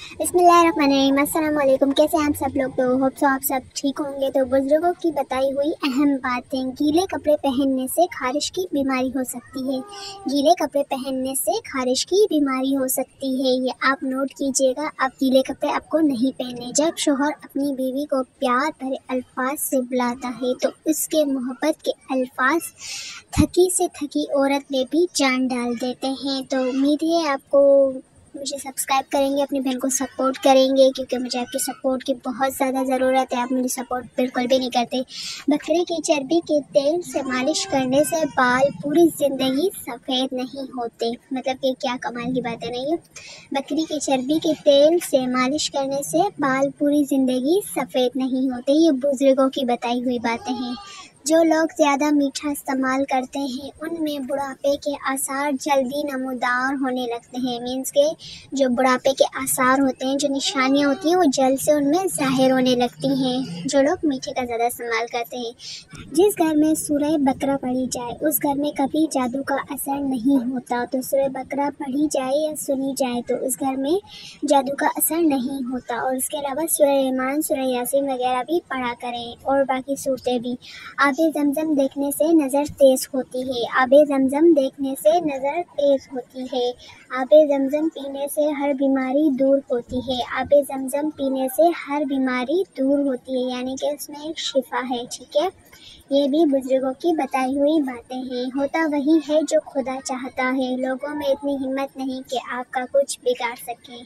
बिस्मिल्लाहिर्रहमानिर्रहीम, अस्सलाम वालेकुम। कैसे हैं आप सब लोग? तो होप सो आप सब ठीक होंगे। तो बुजुर्गों की बताई हुई अहम बातें। गीले कपड़े पहनने से खारिश की बीमारी हो सकती है। गीले कपड़े पहनने से खारिश की बीमारी हो सकती है, ये आप नोट कीजिएगा। आप गीले कपड़े आपको नहीं पहनने। जब शोहर अपनी बीवी को प्यार भरे अल्फाज से बुलाता है तो उसके मोहब्बत के अल्फाज थकी से थकी औरत में भी जान डाल देते हैं। तो उम्मीद है आपको मुझे सब्सक्राइब करेंगे, अपनी बहन को सपोर्ट करेंगे, क्योंकि मुझे आपकी सपोर्ट की बहुत ज़्यादा ज़रूरत है। आप मुझे सपोर्ट बिल्कुल भी नहीं करते। बकरे की चर्बी के तेल से मालिश करने से बाल पूरी ज़िंदगी सफ़ेद नहीं होते। मतलब कि क्या कमाल की बात है नहीं है। बकरी की चर्बी के तेल से मालिश करने से बाल पूरी ज़िंदगी सफ़ेद नहीं होते। ये बुज़ुर्गों की बताई हुई बातें हैं। जो लोग ज़्यादा मीठा इस्तेमाल करते हैं उनमें बुढ़ापे के आसार जल्दी नमूदार होने लगते हैं। मीन्स के जो बुढ़ापे के आसार होते हैं, जो निशानियां होती हैं, वो जल्द से उनमें ज़ाहिर होने लगती हैं। जो लोग मीठे का ज़्यादा इस्तेमाल करते हैं। जिस घर में सूरह बकरा पढ़ी जाए उस घर में कभी जादू का असर नहीं होता। तो सूरह बकरा पढ़ी जाए या सुनी जाए तो उस घर में जादू का असर नहीं होता। और इसके अलावा सूरह रहमान, सूरह यासीन वगैरह भी पढ़ा करें, और बाकी सूरतें भी। आबे ज़मज़म देखने से नज़र तेज़ होती है। आबे ज़मज़म देखने से नज़र तेज़ होती है। आबे ज़मज़म पीने से हर बीमारी दूर होती है। आबे ज़मज़म पीने से हर बीमारी दूर होती है, यानी कि उसमें एक शिफा है। ठीक है, ये भी बुजुर्गों की बताई हुई बातें हैं। होता वही है जो खुदा चाहता है। लोगों में इतनी हिम्मत नहीं कि आपका कुछ बिगाड़ सके।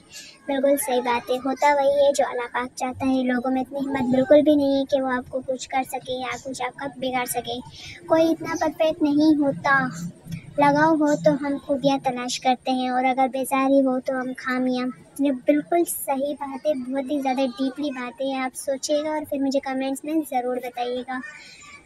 बिल्कुल सही बात है। होता वही है जो अल्लाह पाक चाहता है। लोगों में इतनी हिम्मत बिल्कुल भी नहीं है कि वो आपको कुछ कर सके या कुछ आपका बिगाड़ सके। कोई इतना परफेक्ट नहीं होता। लगाव हो तो हम खूबियाँ तलाश करते हैं, और अगर बेजारी हो तो हम खामियाँ। ये बिल्कुल सही बात है, बहुत ही ज़्यादा डीपली बात है। आप सोचिएगा और फिर मुझे कमेंट्स में ज़रूर बताइएगा।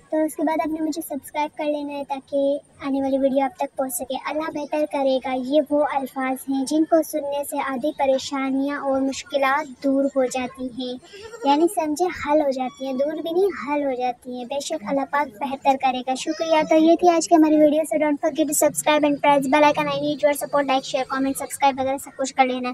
तो उसके बाद आपने मुझे सब्सक्राइब कर लेना है ताकि आने वाली वीडियो आप तक पहुंच सके। अल्लाह बेहतर करेगा। ये वो अल्फाज हैं जिनको सुनने से आधी परेशानियां और मुश्किलात दूर हो जाती हैं, यानी समझे हल हो जाती हैं। दूर भी नहीं, हल हो जाती हैं। बेशक अल्लाह पाक बेहतर करेगा। शुक्रिया। तो ये थी आज की हमारी video. So don't forget to subscribe and press bell icon. I need your support. Like, share, comment, subscribe वगैरह सब कुछ कर लेना।